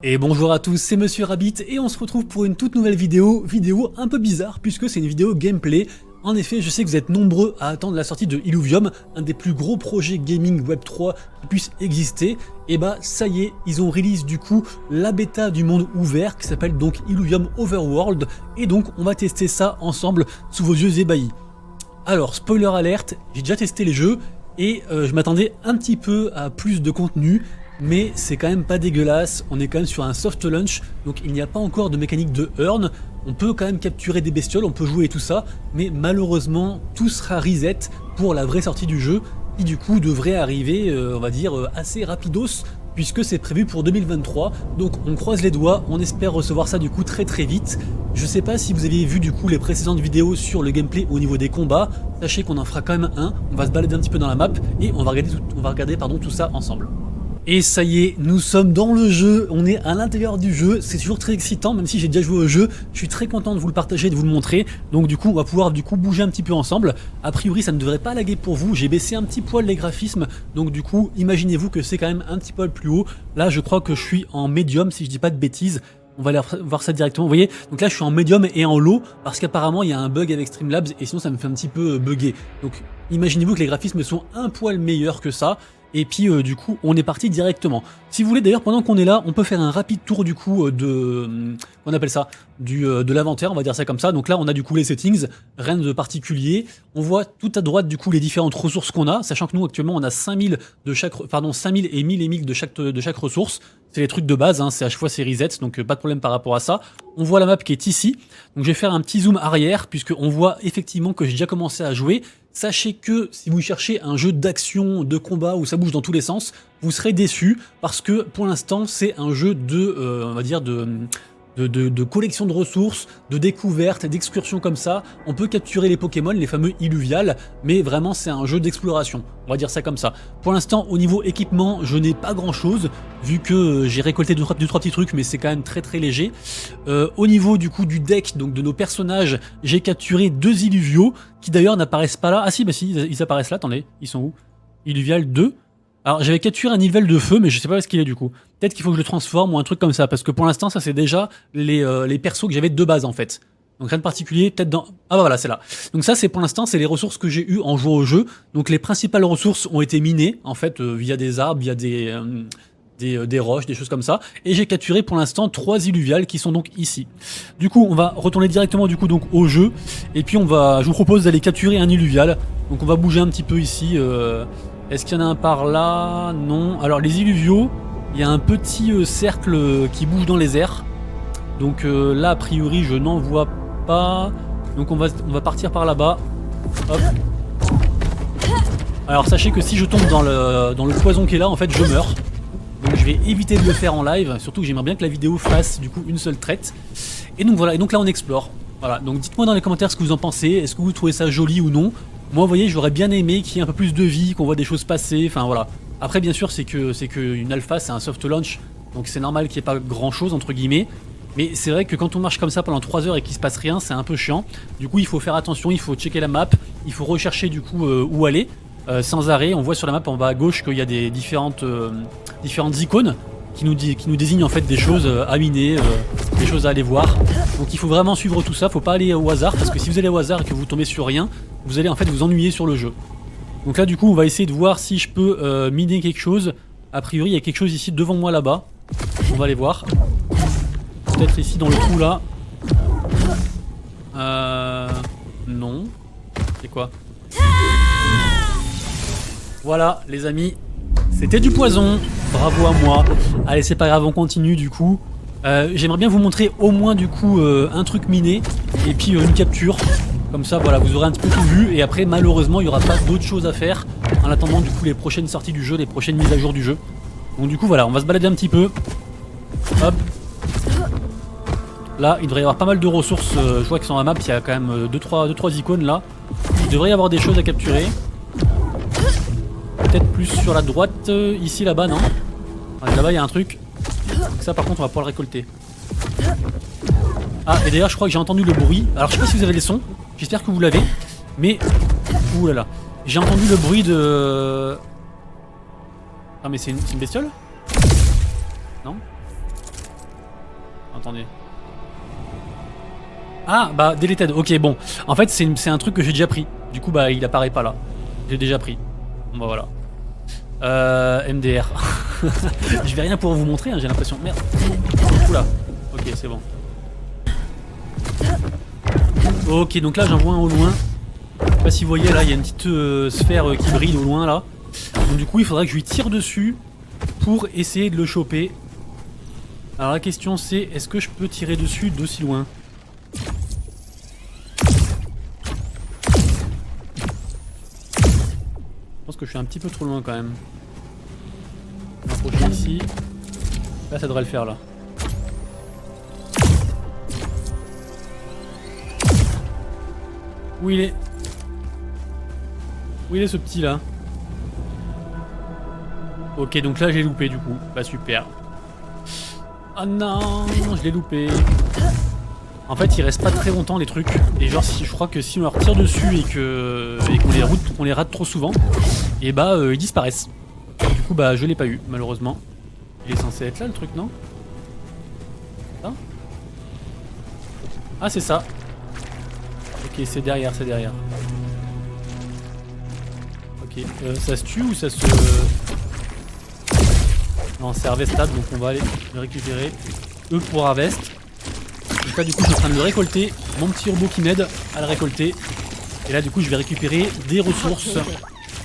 Et bonjour à tous, c'est Monsieur Rabbit et on se retrouve pour une toute nouvelle vidéo un peu bizarre puisque c'est une vidéo gameplay. En effet, je sais que vous êtes nombreux à attendre la sortie de Illuvium, un des plus gros projets gaming Web3 qui puisse exister. Et bah ça y est, ils ont release du coup la bêta du monde ouvert qui s'appelle donc Illuvium Overworld et donc on va tester ça ensemble sous vos yeux ébahis. Alors spoiler alerte, j'ai déjà testé les jeux et je m'attendais un petit peu à plus de contenu. Mais c'est quand même pas dégueulasse, on est quand même sur un soft launch, donc il n'y a pas encore de mécanique de earn, on peut quand même capturer des bestioles, on peut jouer et tout ça, mais malheureusement tout sera reset pour la vraie sortie du jeu, qui du coup devrait arriver, on va dire, assez rapidos, puisque c'est prévu pour 2023, donc on croise les doigts, on espère recevoir ça du coup très vite. Je sais pas si vous aviez vu du coup les précédentes vidéos sur le gameplay au niveau des combats, sachez qu'on en fera quand même un, on va se balader un petit peu dans la map, et on va regarder tout ça ensemble. Et ça y est, nous sommes dans le jeu, on est à l'intérieur du jeu, c'est toujours très excitant, même si j'ai déjà joué au jeu, je suis très content de vous le partager, de vous le montrer, donc du coup on va pouvoir bouger un petit peu ensemble. A priori ça ne devrait pas laguer pour vous, j'ai baissé un petit poil les graphismes, donc du coup imaginez-vous que c'est quand même un petit poil plus haut. Là je crois que je suis en médium si je dis pas de bêtises. On va aller voir ça directement, vous voyez, donc là je suis en médium et en low, parce qu'apparemment il y a un bug avec Streamlabs et sinon ça me fait un petit peu bugger. Donc imaginez-vous que les graphismes sont un poil meilleurs que ça. Et puis du coup on est parti directement. Si vous voulez d'ailleurs pendant qu'on est là, on peut faire un rapide tour du coup on appelle ça de l'inventaire, on va dire ça comme ça. Donc là on a du coup les settings, rien de particulier. On voit tout à droite du coup les différentes ressources qu'on a, sachant que nous actuellement on a 5000 de chaque, 5000 et 1000 et 1000 de chaque ressource. C'est les trucs de base, hein, c'est à chaque fois c'est reset, donc pas de problème par rapport à ça. On voit la map qui est ici, donc je vais faire un petit zoom arrière puisque on voit effectivement que j'ai déjà commencé à jouer. Sachez que si vous cherchez un jeu d'action, de combat où ça bouge dans tous les sens, vous serez déçus parce que pour l'instant c'est un jeu de, on va dire de collection de ressources, de découvertes, d'excursions comme ça. On peut capturer les Pokémon, les fameux Illuvial, mais vraiment c'est un jeu d'exploration, on va dire ça comme ça. Pour l'instant au niveau équipement je n'ai pas grand chose, vu que j'ai récolté deux, trois petits trucs, mais c'est quand même très léger. Au niveau du coup du deck, donc de nos personnages, j'ai capturé 2 Illuviaux, qui d'ailleurs n'apparaissent pas là. Ah si, bah si, ils apparaissent là, attendez, ils sont où? Illuvial 2. Alors j'avais capturé un Illuvial de feu, mais je sais pas où est-ce qu'il est du coup. Peut-être qu'il faut que je le transforme ou un truc comme ça, parce que pour l'instant ça c'est déjà les persos que j'avais de base en fait. Donc rien de particulier, peut-être dans... Ah bah voilà, c'est là. Donc ça c'est pour l'instant, c'est les ressources que j'ai eues en jouant au jeu. Donc les principales ressources ont été minées, en fait, via des arbres, via des roches, des choses comme ça. Et j'ai capturé pour l'instant 3 Illuviales qui sont donc ici. Du coup on va retourner directement du coup donc au jeu. Et puis je vous propose d'aller capturer un Illuvial. Donc on va bouger un petit peu ici. Est-ce qu'il y en a un par là? Non. Alors les Illuviaux, il y a un petit cercle qui bouge dans les airs. Donc là a priori je n'en vois pas. Donc on va partir par là-bas. Hop. Alors sachez que si je tombe dans le poison qui est là, en fait je meurs. Donc je vais éviter de le faire en live, surtout que j'aimerais bien que la vidéo fasse du coup une seule traite. Et donc voilà, et donc là on explore. Voilà, donc dites-moi dans les commentaires ce que vous en pensez, est-ce que vous trouvez ça joli ou non. Moi vous voyez, j'aurais bien aimé qu'il y ait un peu plus de vie, qu'on voit des choses passer, enfin voilà. Après bien sûr c'est que une alpha, c'est un soft launch, donc c'est normal qu'il n'y ait pas grand chose entre guillemets. Mais c'est vrai que quand on marche comme ça pendant 3 heures et qu'il se passe rien, c'est un peu chiant. Du coup il faut faire attention, il faut checker la map, il faut rechercher du coup où aller. Sans arrêt, on voit sur la map en bas à gauche qu'il y a des différentes icônes qui nous désignent en fait des choses à miner, des choses à aller voir. Donc il faut vraiment suivre tout ça, faut pas aller au hasard parce que si vous allez au hasard et que vous tombez sur rien, vous allez en fait vous ennuyer sur le jeu. Donc là du coup on va essayer de voir si je peux miner quelque chose. A priori il y a quelque chose ici devant moi là-bas. On va aller voir. Peut-être ici dans le trou là. Non. C'est quoi? Voilà les amis, c'était du poison, bravo à moi. Allez c'est pas grave, on continue du coup. J'aimerais bien vous montrer au moins du coup un truc miné et puis une capture. Comme ça voilà, vous aurez un petit peu tout vu et après malheureusement il n'y aura pas d'autres choses à faire en attendant du coup les prochaines sorties du jeu, les prochaines mises à jour du jeu. Donc du coup voilà, on va se balader un petit peu. Hop. Là il devrait y avoir pas mal de ressources, je vois que sur la map il y a quand même 2-3 icônes là. Il devrait y avoir des choses à capturer. Peut-être plus sur la droite, ici là-bas, non? Là-bas il y a un truc. Donc ça par contre on va pouvoir le récolter. Ah et d'ailleurs je crois que j'ai entendu le bruit. Alors je sais pas si vous avez les sons, j'espère que vous l'avez. Mais... Ouh là là. J'ai entendu le bruit de... Ah mais c'est une bestiole? Non? Attendez. Ah, bah, deleted. Ok, bon. En fait, c'est un truc que j'ai déjà pris. Du coup, bah, il apparaît pas là. J'ai déjà pris. Bon, bah, voilà. MDR. Je vais rien pouvoir vous montrer, hein, j'ai l'impression. Merde. Oula. Ok, c'est bon. Ok, donc là, j'en vois un au loin. Je sais pas si vous voyez, là, il y a une petite sphère qui brille au loin, là. Donc, du coup, il faudra que je lui tire dessus pour essayer de le choper. Alors, la question, c'est est-ce que je peux tirer dessus d'aussi loin? Je pense que je suis un petit peu trop loin quand même. Je vais m'approcher ici. Là, ça devrait le faire là. Où il est? Où il est ce petit là? Ok, donc là j'ai loupé du coup. Bah super. Oh non, je l'ai loupé. En fait, il reste pas très longtemps les trucs. Et genre, je crois que si on leur tire dessus et qu'on les rate trop souvent, et bah ils disparaissent. Du coup, bah je l'ai pas eu malheureusement. Il est censé être là le truc, non? Ça? Ah, c'est ça. Ok, c'est derrière, c'est derrière. Ok, ça se tue ou ça se... Non, c'est harvestable, donc on va aller le récupérer. E pour harvest. Donc là, du coup, je suis en train de le récolter. Mon petit robot qui m'aide à le récolter. Et là, du coup, je vais récupérer des ressources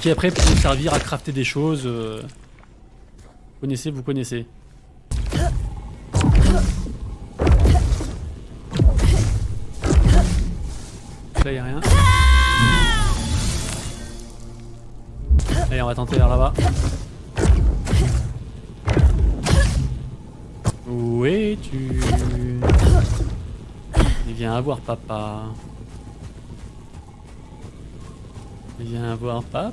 qui après pourront servir à crafter des choses. Vous connaissez. Là, il n'y a rien. Allez, on va tenter vers là-bas. Où es-tu? Viens voir papa. Viens voir papa.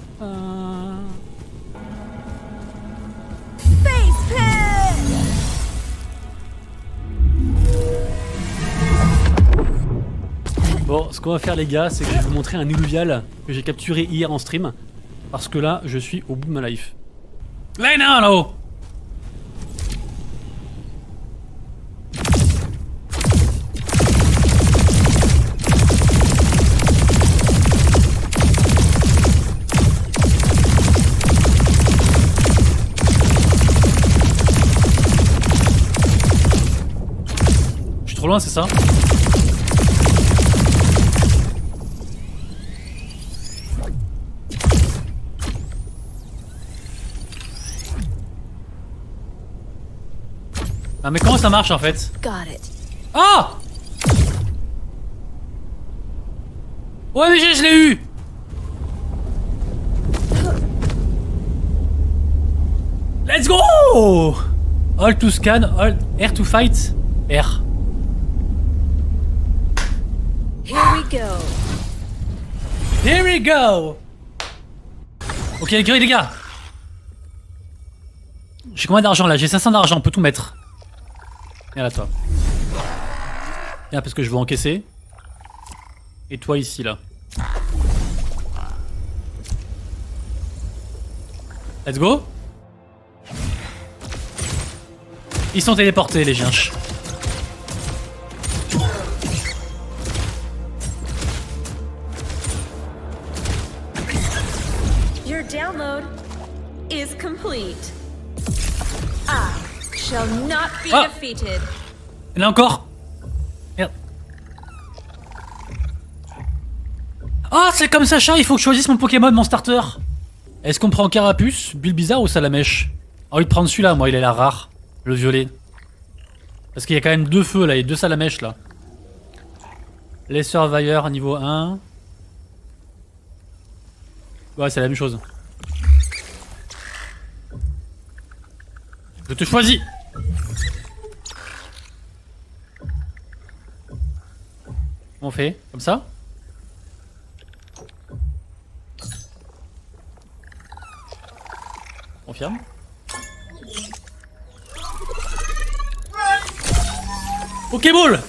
Bon, ce qu'on va faire les gars, c'est que je vais vous montrer un illuvial que j'ai capturé hier en stream. Parce que là, je suis au bout de ma life. Là, il y en a un là-haut! Je suis trop loin, c'est ça? Ah mais comment ça marche en fait? Ah! Ouais mais je l'ai eu! Let's go! All to scan, all air to fight. R. Here we go. Here we go! Ok les gars! J'ai combien d'argent là? J'ai 500 d'argent, on peut tout mettre. Viens là toi. Viens parce que je veux encaisser. Et toi ici là. Let's go. Ils sont téléportés les chiens. Your download is complete. Shall not be defeated. Il y en a encore. Merde. Ah, c'est comme ça, chat, il faut que je choisisse mon Pokémon, mon starter. Est-ce qu'on prend Carapuce, Bulbizarre ou Salamèche? Ah oui, de prendre celui-là, moi, il a l'air rare. Le violet. Parce qu'il y a quand même deux feux là, et deux Salamèches là. Les Survivors niveau 1. Ouais, c'est la même chose. Je te choisis. On fait comme ça. Confirme. Pokéball.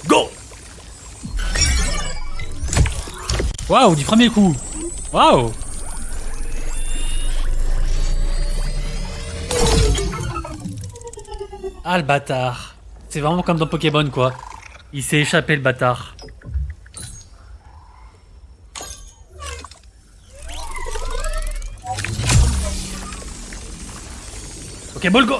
Go. Waouh, du premier coup. Waouh. Ah le bâtard. C'est vraiment comme dans Pokémon, quoi. Il s'est échappé, le bâtard. Ok, ball go.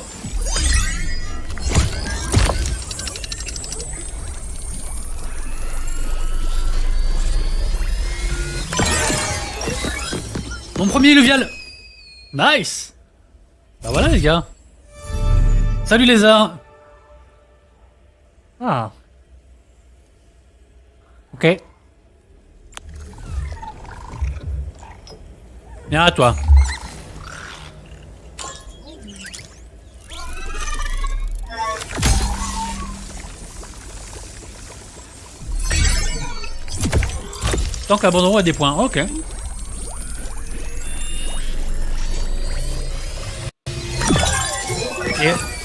Mon premier illuvial. Nice. Bah voilà les gars. Salut lézard. Ah. Ok. Viens à toi. Tant que l'abandon a des points, ok. Et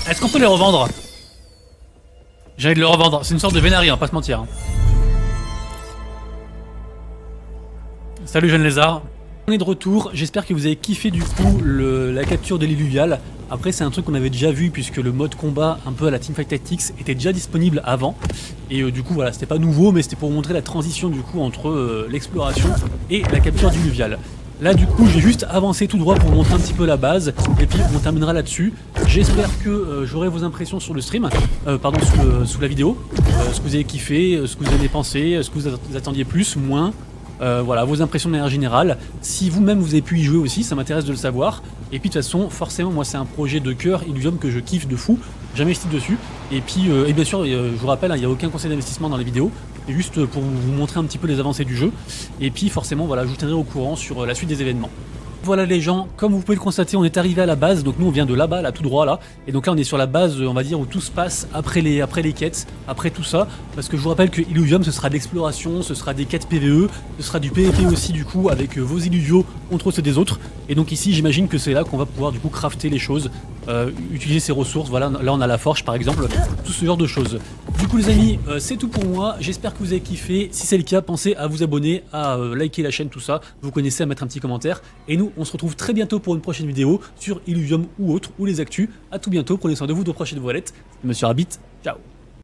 est-ce qu'on peut les revendre? J'ai envie de le revendre, c'est une sorte de vénari, on va pas se mentir. Salut jeune lézard. On est de retour, j'espère que vous avez kiffé du coup la capture de l'illuvial. Après c'est un truc qu'on avait déjà vu puisque le mode combat un peu à la Teamfight Tactics était déjà disponible avant. Et du coup voilà, c'était pas nouveau mais c'était pour vous montrer la transition du coup entre l'exploration et la capture d'illuvial. Là du coup j'ai juste avancé tout droit pour vous montrer un petit peu la base et puis on terminera là-dessus. J'espère que j'aurai vos impressions sur le stream, pardon sous la vidéo, ce que vous avez kiffé, ce que vous en avez pensé, ce que vous attendiez plus, moins. Voilà, vos impressions de manière générale. Si vous-même vous avez pu y jouer aussi, ça m'intéresse de le savoir. Et puis de toute façon, forcément, moi c'est un projet de cœur, Illuvium, que je kiffe de fou. J'ai investi dessus. Et puis, et bien sûr, je vous rappelle, il n'y a aucun conseil d'investissement dans les vidéos. C'est juste pour vous montrer un petit peu les avancées du jeu. Et puis forcément, voilà, je vous tiendrai au courant sur la suite des événements. Voilà les gens, comme vous pouvez le constater, on est arrivé à la base, donc nous on vient de là-bas, là tout droit là, et donc là on est sur la base, on va dire, où tout se passe après les quêtes, après tout ça, parce que je vous rappelle que Illuvium ce sera de l'exploration, ce sera des quêtes PVE, ce sera du PVP aussi du coup, avec vos illuvios contre ceux des autres, et donc ici j'imagine que c'est là qu'on va pouvoir du coup crafter les choses, utiliser ces ressources, voilà, là on a la forge par exemple, tout ce genre de choses. Du coup les amis, c'est tout pour moi, j'espère que vous avez kiffé, si c'est le cas, pensez à vous abonner, à liker la chaîne, tout ça, vous connaissez, à mettre un petit commentaire, et nous on se retrouve très bientôt pour une prochaine vidéo sur Illuvium ou autre, ou les actus. A tout bientôt, prenez soin de vous, de prochaines voilettes. Monsieur Rabbit, ciao.